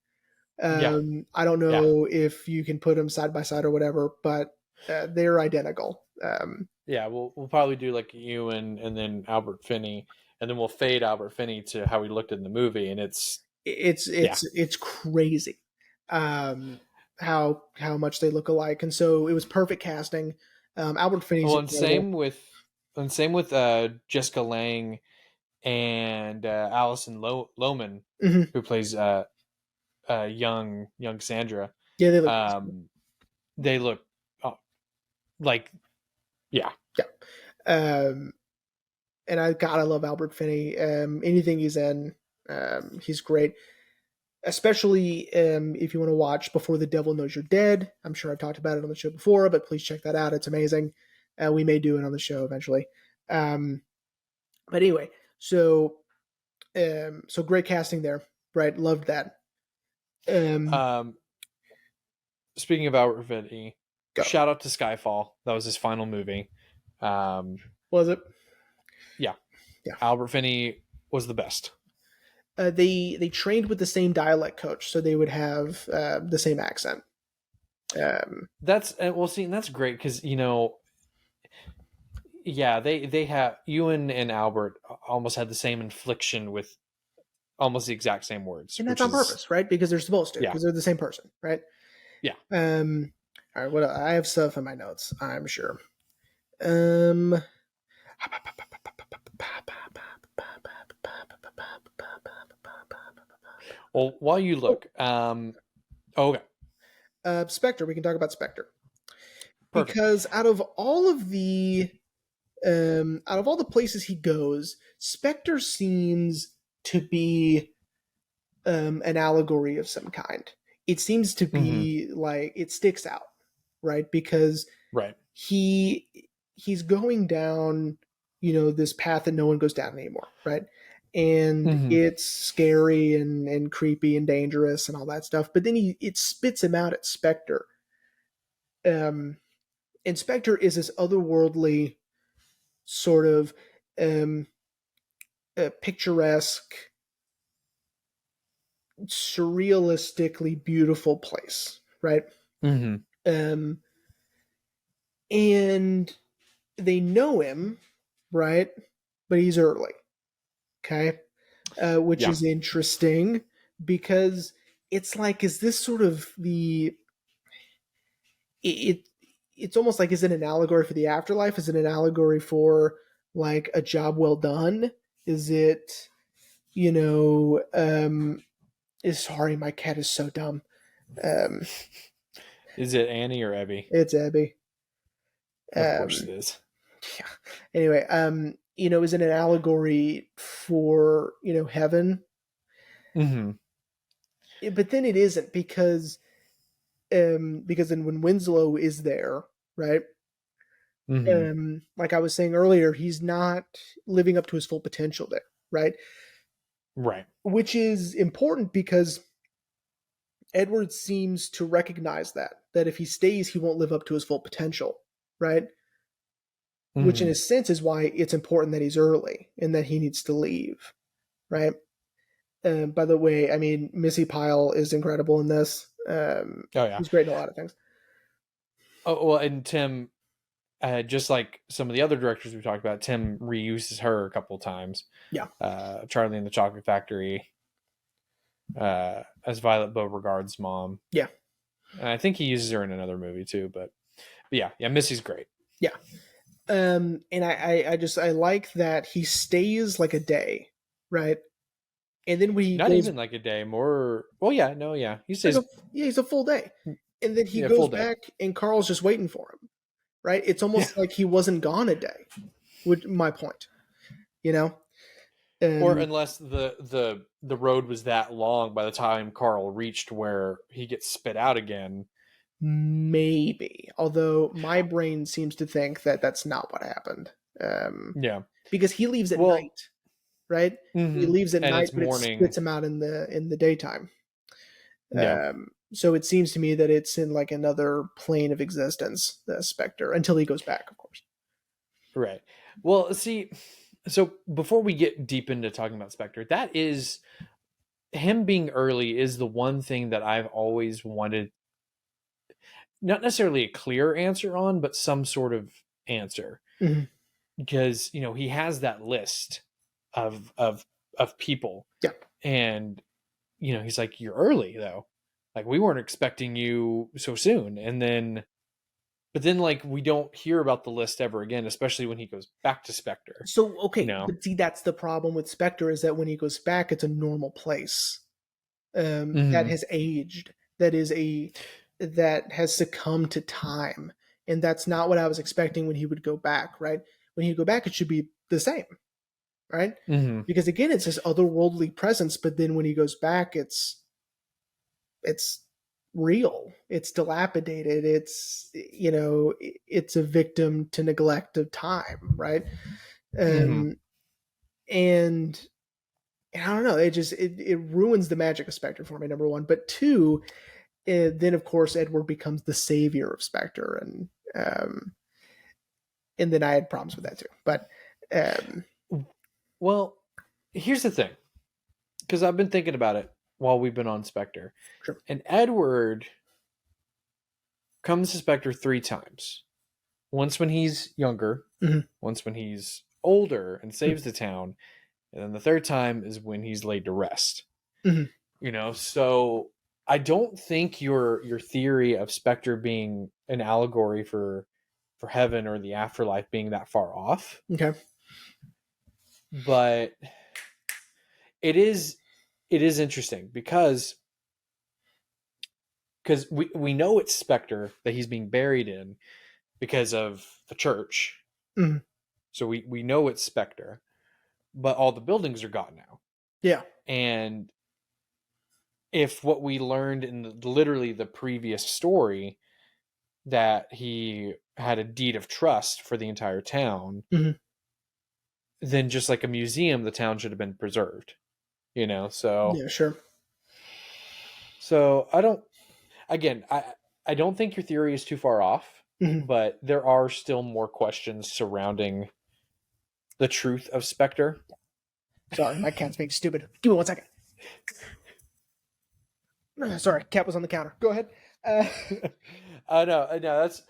I don't know if you can put them side by side or whatever, but they're identical. We'll probably do like Ewan and then Albert Finney, and then we'll fade Albert Finney to how he looked in the movie, and it's crazy how much they look alike, and so it was perfect casting. Albert Finney's and same with Jessica Lange and Alison Lohman, who plays young Sandra. Yeah, they look. They look like, yeah. And I love Albert Finney. Anything he's in, he's great. Especially if you want to watch Before the Devil Knows You're Dead. I'm sure I've talked about it on the show before, but please check that out. It's amazing. We may do it on the show eventually. But anyway, so great casting there, right? Loved that. Speaking of Albert Finney, shout out to Skyfall. That was his final movie. Was it? Yeah. Albert Finney was the best. They trained with the same dialect coach, so they would have the same accent. That's great because they have Ewan and Albert almost had the same inflection with almost the exact same words, and that's on purpose, right? Because they're supposed to, because they're the same person, right? Yeah. All right. What I have stuff in my notes, I'm sure. Well, while you look, okay. Spectre. We can talk about Spectre. Perfect. Because out of all the places he goes, Spectre seems to be an allegory of some kind. It seems to be like it sticks out, right? Because he's going down, this path that no one goes down anymore, right? And it's scary and creepy and dangerous and all that stuff. But then it spits him out at Spectre. And Spectre is this otherworldly sort of picturesque, surrealistically beautiful place, right? And they know him, right? But he's early. Okay. Which is interesting because it's like, is this sort of it's almost like, is it an allegory for the afterlife? Is it an allegory for like a job well done? Is it, sorry, my cat is so dumb. Um, Is it Annie or Abby? it's Abby. Of course it Um, is. yeah. Anyway, is it an allegory for heaven? Mm-hmm. But then it isn't because then when Winslow is there, right? Mm-hmm. Like I was saying earlier, he's not living up to his full potential there, right? Right. Which is important because Edward seems to recognize that if he stays, he won't live up to his full potential, right? Which, in Mm-hmm. a sense, is why it's important that he's early and that he needs to leave, right? By the way, I mean Missy Pyle is incredible in this. Oh yeah. She's great in a lot of things. Oh well, and Tim, just like some of the other directors we talked about, Tim reuses her a couple of times. Yeah, Charlie and the Chocolate Factory, as Violet Beauregard's mom. yeah, And I think he uses her in another movie too. But yeah, Missy's great. yeah. And I like that he stays like a day, right? And then when he Not goes even like a day, more. Well, yeah, no, yeah, he like says he's a full day, and then he yeah, goes full day. back and Carl's just waiting for him, right? It's Yeah. almost like he wasn't gone a day. Which my point, you know. Or unless the road was that long by the time Carl reached where he gets spit out again. Maybe, although my brain seems to think that that's not what happened. Yeah. Because he leaves at Well, night, right? He mm-hmm. leaves at And night, it's but it morning. spits him out in the daytime. Yeah. So it seems to me that it's in like another plane of existence, the Spectre, until he goes back, of course. Right. Well, see, so before we get deep into talking about Spectre, that is him being early is the one thing that I've always wanted, not necessarily a clear answer on, but some sort of answer. Mm-hmm. Because, he has that list of people. Yeah. And, he's like, you're early though. Like we weren't expecting you so soon. But then like we don't hear about the list ever again, especially when he goes back to Spectre. So okay, but see, that's the problem with Spectre is that when he goes back, it's a normal place that Mm-hmm. has aged, that has succumbed to time, and that's not what I was expecting when he would go back. Right? When he would go back, it should be the same, right? Mm-hmm. Because again, it's this otherworldly presence, but then when he goes back, it's real, it's dilapidated, it's a victim to neglect of time, right? Mm-hmm. And I don't know, it ruins the magic of Spectre for me, number one. But two, then of course Edward becomes the savior of Spectre, and then I had problems with that too. But Well, here's the thing, because I've been thinking about it while we've been on Spectre. sure. And Edward comes to Spectre 3 times. Once when he's younger, Mm-hmm. once when he's older and saves the town, and then the third time is when he's laid to rest. Mm-hmm. So I don't think your theory of Spectre being an allegory for heaven or the afterlife being that far off. Okay. But it is interesting because we know it's Spectre that he's being buried in because of the church. Mm-hmm. So we know it's Spectre, but all the buildings are gone now. Yeah. And if what we learned in literally the previous story, that he had a deed of trust for the entire town, mm-hmm. then just like a museum, the town should have been preserved. So yeah, sure. So I don't think your theory is too far off, Mm-hmm. but there are still more questions surrounding the truth of Spectre. Sorry, my cat's being stupid. Give me 1 second. Sorry, cat was on the counter. Go ahead. No, that's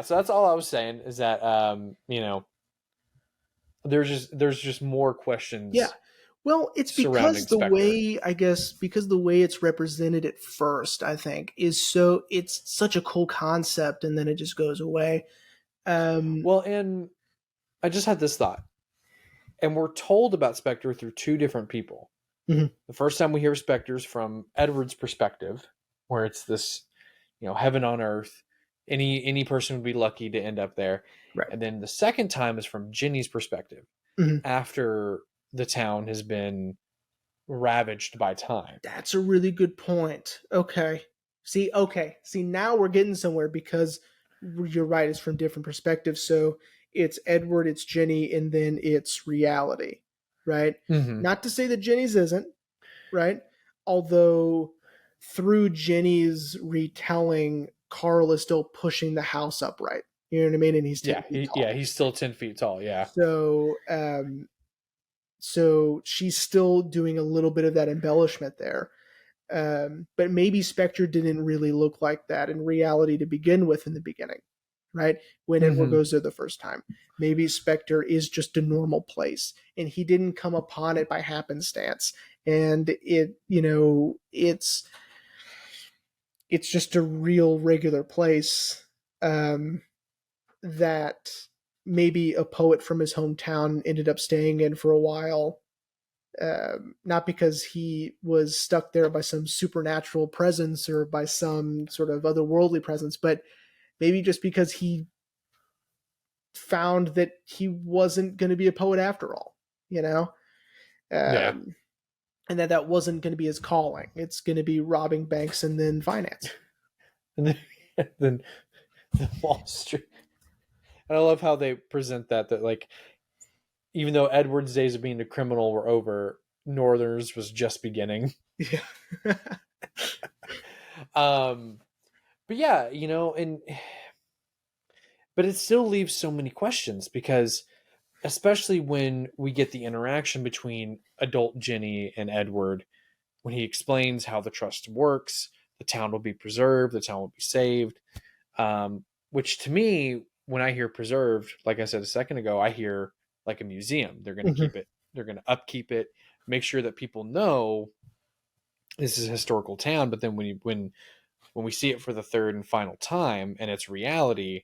So that's all I was saying is that there's just more questions. Yeah. Well, it's because the way it's represented at first, I think, it's such a cool concept, and then it just goes away. Well, and I just had this thought, and we're told about Spectre through 2 different people. Mm-hmm. The first time we hear Spectre's from Edward's perspective, where it's this, heaven on earth. Any person would be lucky to end up there. Right. And then the second time is from Ginny's perspective, after the town has been ravaged by time. That's a really good point. Okay. See, now we're getting somewhere, because you're right, it's from different perspectives. So it's Edward, it's Ginny, and then it's reality, right? Not to say that Ginny's isn't, right? Although through Ginny's retelling, Carl is still pushing the house upright. You know what I mean? And he's 10 feet tall. He's still 10 feet tall. Yeah. So she's still doing a little bit of that embellishment there. But maybe Spectre didn't really look like that in reality to begin with in the beginning, right? When Edward goes there the first time. Maybe Spectre is just a normal place, and he didn't come upon it by happenstance. And it's just a real regular place that maybe a poet from his hometown ended up staying in for a while. Not because he was stuck there by some supernatural presence or by some sort of otherworldly presence, but maybe just because he found that he wasn't going to be a poet after all, and that wasn't going to be his calling. It's going to be robbing banks and then finance. And then Wall Street. And I love how they present that like, even though Edward's days of being a criminal were over, Northerners was just beginning. Yeah. But yeah, but it still leaves so many questions, because especially when we get the interaction between adult Ginny and Edward, when he explains how the trust works, the town will be preserved, the town will be saved. Which to me, when I hear preserved, like I said a second ago, I hear like a museum. They're going to keep it. They're going to upkeep it, make sure that people know this is a historical town. But then when we see it for the third and final time and it's reality,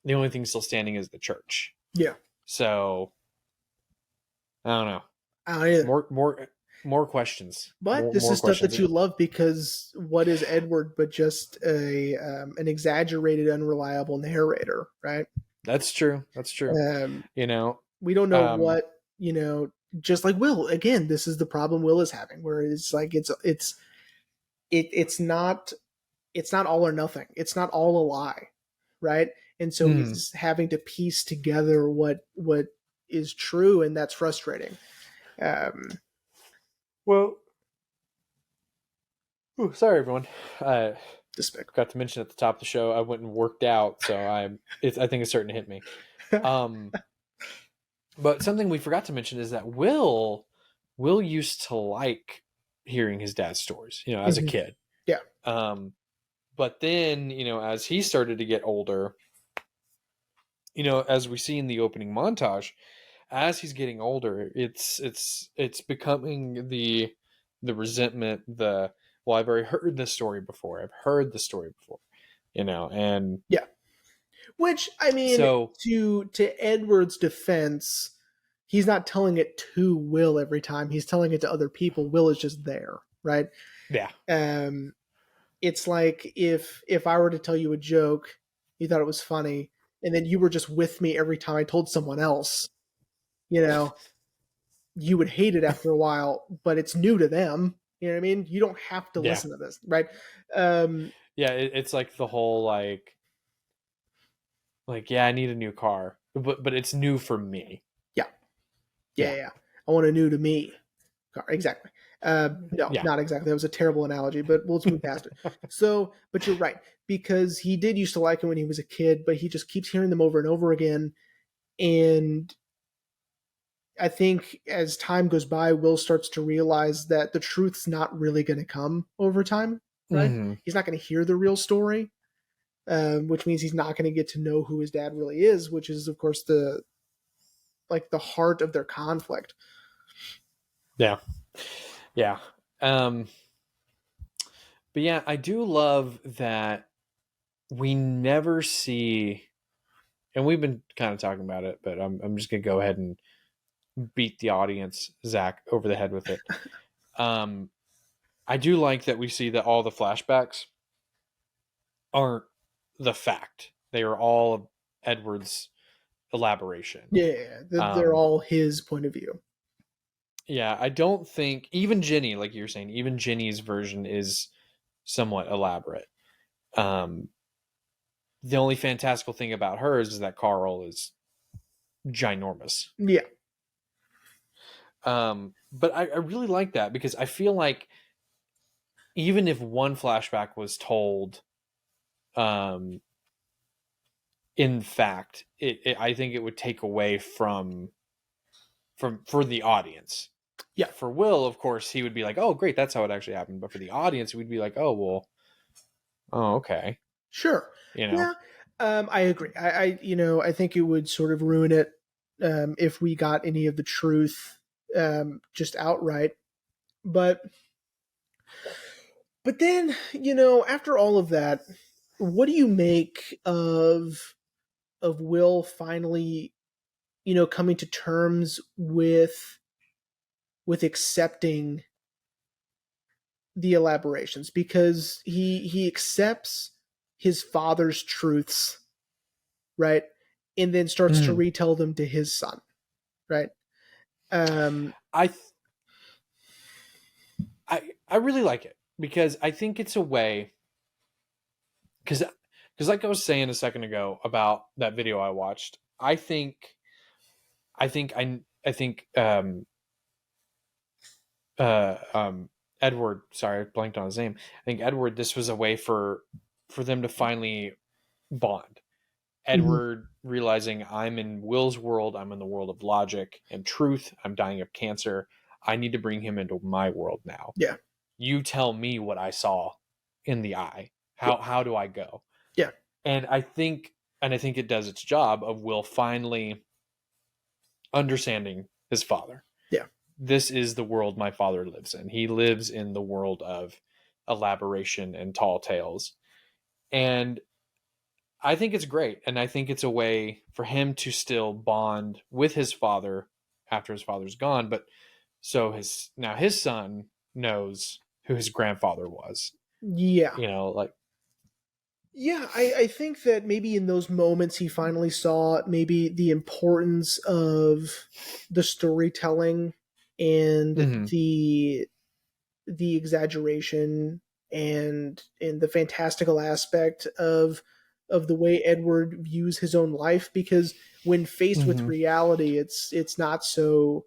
the only thing still standing is the church. Yeah. So I don't know. I don't either. More questions. But this is stuff that you love, because what is Edward but just an exaggerated, unreliable narrator, right? That's true. We don't know what, just like Will. Again, this is the problem Will is having, where it's like it's not all or nothing. It's not all a lie, right? And so he's having to piece together what is true, and that's frustrating. Well, sorry everyone. Despicable. Forgot to mention at the top of the show, I went and worked out, so I think it's starting to hit me. But something we forgot to mention is that Will used to like hearing his dad's stories, as a kid. Yeah. But then, as he started to get older, as we see in the opening montage, as he's getting older, it's becoming the resentment, well, I've already heard this story before. And yeah. Which, I mean, so, to Edward's defense, he's not telling it to Will every time. He's telling it to other people. Will is just there, right? Yeah. It's like if I were to tell you a joke, you thought it was funny, and then you were just with me every time I told someone else, you would hate it after a while, but it's new to them. You know what I mean? You don't have to listen to this, right? It's like the whole like, yeah, I need a new car, but it's new for me. Yeah. I want a new to me car. Exactly. Not exactly. That was a terrible analogy, but we'll move past it. So, but you're right, because he did used to like it when he was a kid, but he just keeps hearing them over and over again. And I think as time goes by, Will starts to realize that the truth's not really going to come over time, right? Mm-hmm. He's not going to hear the real story, which means he's not going to get to know who his dad really is, which is, of course, the heart of their conflict. Yeah. But yeah, I do love that we never see, and we've been kind of talking about it, but I'm just going to go ahead and beat the audience, Zach, over the head with it. I I do like that we see that all the flashbacks aren't the fact. They are all Edward's elaboration. Yeah, they're all his point of view. Yeah, I don't think even Ginny, like you were saying, even Ginny's version is somewhat elaborate. The only fantastical thing about hers is that Carl is ginormous. Yeah. But I really like that because I feel like even if one flashback was told, in fact, I think it would take away from for the audience. Yeah. For Will, of course, he would be like, "Oh, great, that's how it actually happened." But for the audience, we'd be like, "Oh, well, oh, okay." Sure. You know. Yeah. I agree. I think it would sort of ruin it if we got any of the truth just outright. But then, after all of that, what do you make of Will finally, coming to terms with accepting the elaborations, because he accepts his father's truths, right, and then starts to retell them to his son, right? I really like it because I think it's a way, because like I was saying a second ago about that video I watched, I think Edward, sorry, I blanked on his name. I think Edward, this was a way for them to finally bond. Edward realizing I'm in Will's world, I'm in the world of logic and truth, I'm dying of cancer. I need to bring him into my world now. Yeah. You tell me what I saw in the eye. How do I go? Yeah. And I think it does its job of Will finally understanding his father. Yeah. This is the world my father lives in. He lives in the world of elaboration and tall tales. And I think it's great. And I think it's a way for him to still bond with his father after his father's gone. But so his son knows who his grandfather was. Yeah. Like. Yeah, I think that maybe in those moments he finally saw maybe the importance of the storytelling and the exaggeration and the fantastical aspect of the way Edward views his own life, because when faced with reality, it's not so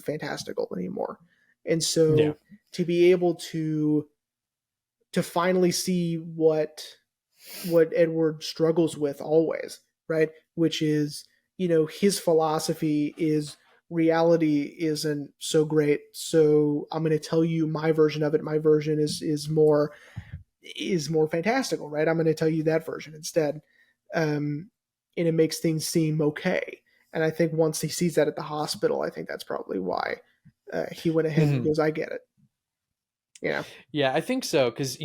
fantastical anymore. And so to be able to finally see what Edward struggles with always, right? Which is, his philosophy is reality isn't so great, so I'm going to tell you my version of it. My version is more fantastical, right? I'm going to tell you that version instead, and it makes things seem okay. And I think once he sees that at the hospital, I think that's probably why he went ahead and goes, "I get it." Yeah, I think so, because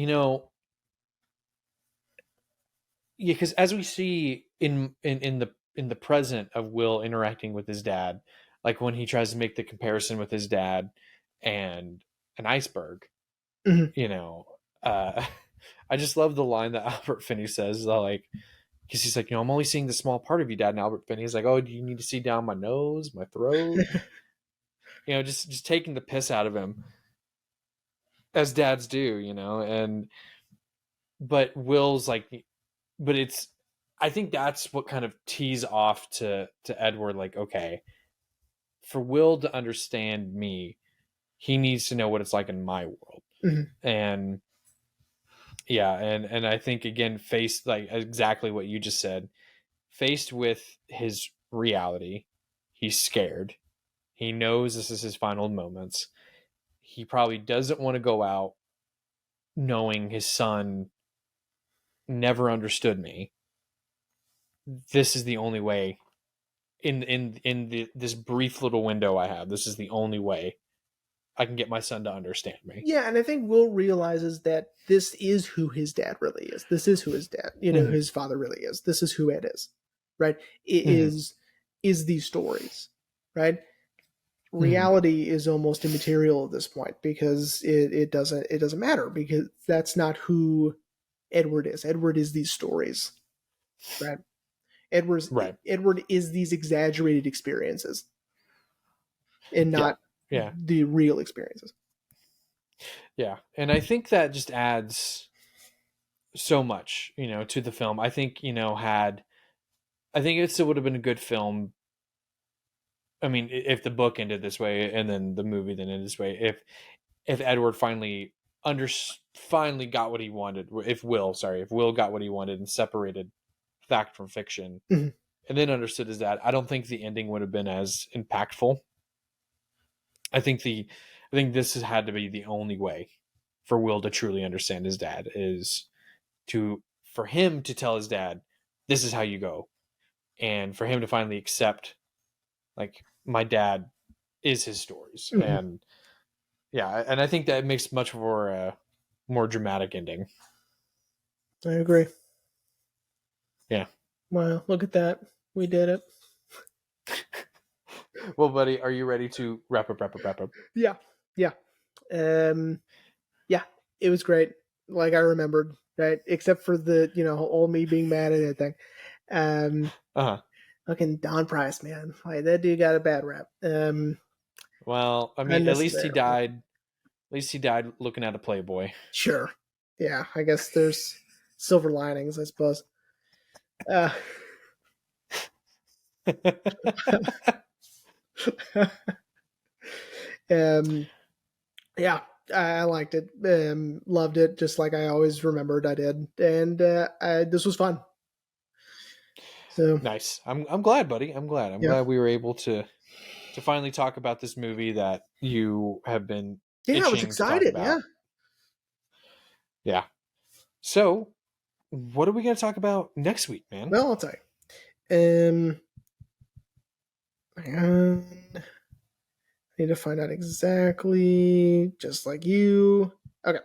because as we see in the present of Will interacting with his dad, like when he tries to make the comparison with his dad and an iceberg, I just love the line that Albert Finney says, like, because he's like, I'm only seeing the small part of you, Dad. And Albert Finney's like, oh, do you need to see down my nose, my throat? Just taking the piss out of him, as dads do, and but Will's like, but it's, I think that's what kind of tees off to Edward, like, okay, for Will to understand me, he needs to know what it's like in my world. And yeah, and I think, again, faced, like exactly what you just said, faced with his reality, he's scared. He knows this is his final moments. He probably doesn't want to go out knowing his son never understood me. This is the only way, in this brief little window I have, this is the only way I can get my son to understand me. Yeah, and I think Will realizes that this is who his dad really is. This is who his dad, his father really is. This is who Ed is, right? It is these stories, right? reality is almost immaterial at this point because it doesn't matter, because that's not who Edward is. Edward is these stories, right? Edward is these exaggerated experiences and not the real experiences. Yeah. And I think that just adds so much, to the film. I think, I think it still would have been a good film. I mean, if the book ended this way and then the movie then ended this way, if Edward finally got what he wanted, if Will got what he wanted and separated fact from fiction, mm-hmm. and then understood his dad, I don't think the ending would have been as impactful. I think this has had to be the only way for Will to truly understand his dad, is for him to tell his dad, this is how you go. And for him to finally accept, like, my dad is his stories. Mm-hmm. And and I think that makes much more a more dramatic ending. I agree. Yeah. Wow, look at that. We did it. Well, buddy, are you ready to wrap up? Yeah. Yeah, it was great. Like I remembered, right? Except for the, all me being mad at anything. Fucking Don Price, man. Like, that dude got a bad rap. Well, I mean, at least he died. At least he died looking at a Playboy. Sure. Yeah, I guess there's silver linings, I suppose. Yeah, I liked it. Loved it, just like I always remembered I did. And this was fun. So nice. I'm glad, buddy. I'm glad we were able to finally talk about this movie that you have been itching I was excited. To talk about. Yeah. So, what are we going to talk about next week, man? Well, I'll tell you. I need to find out exactly, just like you. Okay.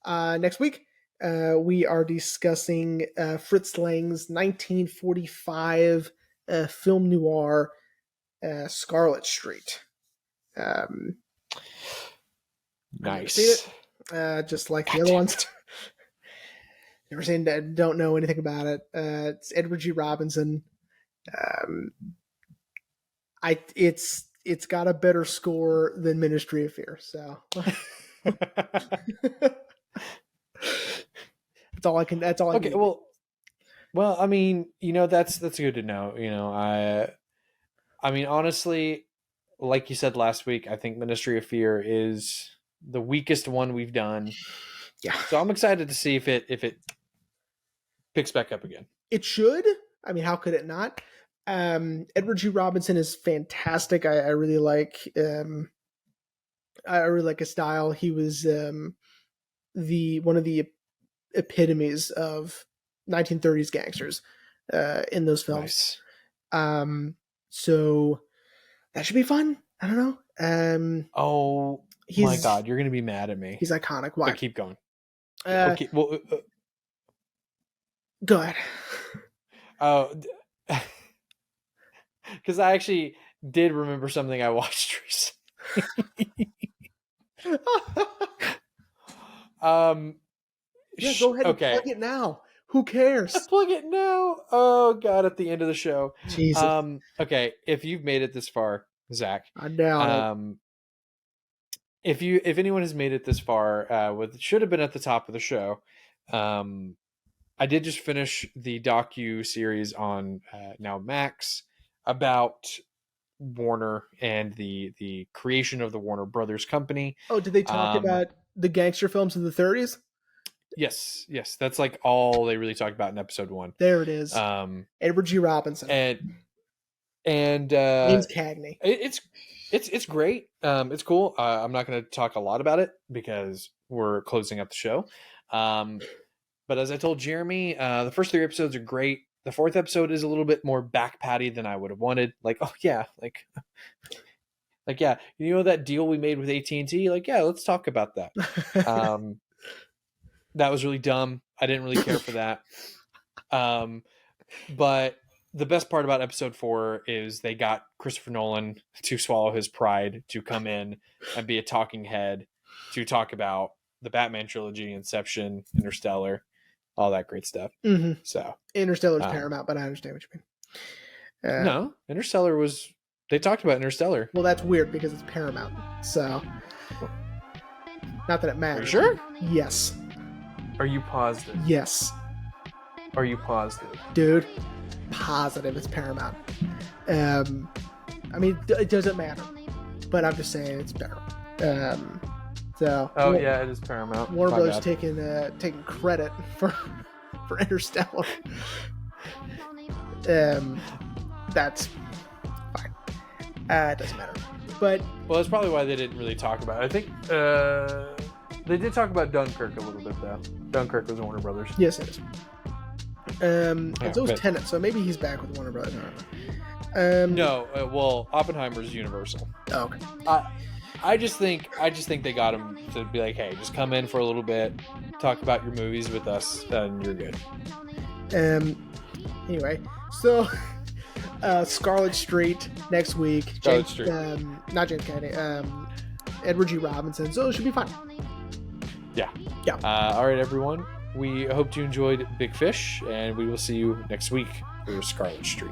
Next week, we are discussing Fritz Lang's 1945 film noir, Scarlet Street. Nice. Just like the other ones. Never seen it, don't know anything about it. It's Edward G. Robinson. It's got a better score than Ministry of Fear, so that's all I can. Okay, need. Well, I mean, that's good to know. I mean, honestly, like you said last week, I think Ministry of Fear is the weakest one we've done. Yeah. So I'm excited to see if it picks back up again. It should. I mean, how could it not? Edward G. Robinson is fantastic. I really like. I really like his style. He was one of the epitomes of 1930s gangsters in those films. Nice. So that should be fun. I don't know. Oh my God, you're gonna be mad at me. He's iconic. Why? But keep going. Okay. Well, go ahead. Oh, because I actually did remember something I watched recently. Yeah, go ahead and plug it now. Who cares? Plug it now. Oh God, at the end of the show. Jesus. Okay, if you've made it this far, Zach, I doubt it. If anyone has made it this far, should have been at the top of the show. I did just finish the docu series on now Max about Warner and the creation of the Warner Brothers company. Oh, did they talk about the gangster films of the 30s? Yes, that's like all they really talked about in episode 1. There it is. Edward G. Robinson and James Cagney. It's great. It's cool. I'm not going to talk a lot about it because we're closing up the show. But as I told Jeremy, the first 3 episodes are great. The 4th episode is a little bit more back patty than I would have wanted. Like, oh yeah, like yeah, that deal we made with AT&T? Like, yeah, let's talk about that. That was really dumb. I didn't really care for that. But the best part about episode 4 is they got Christopher Nolan to swallow his pride to come in and be a talking head to talk about the Batman trilogy, Inception, Interstellar, all that great stuff. Mm-hmm. So Interstellar's Paramount, but I understand what you mean. No, Interstellar was. They talked about Interstellar. Well, that's weird because it's Paramount. So, not that it matters. Are you sure? Yes. Are you positive? Yes. Are you positive? Dude, positive it's Paramount. I mean, it doesn't matter, but I'm just saying it's better. Yeah, it is Paramount. Warner Brothers taking credit for Interstellar. That's fine. It doesn't matter. But that's probably why they didn't really talk about it. I think they did talk about Dunkirk a little bit, though. Dunkirk was Warner Brothers. Yes, it is. And so was Tenet, so maybe he's back with Warner Brothers. I don't know. No, Oppenheimer's Universal. Oh, okay. I just think they got him to be like, hey, just come in for a little bit, talk about your movies with us, and you're good. Anyway, so Scarlet Street next week. Scarlet Street. Not James Kennedy. Edward G. Robinson. So it should be fun. Yeah. Yeah. All right, everyone. We hope you enjoyed Big Fish, and we will see you next week for Scarlet Street.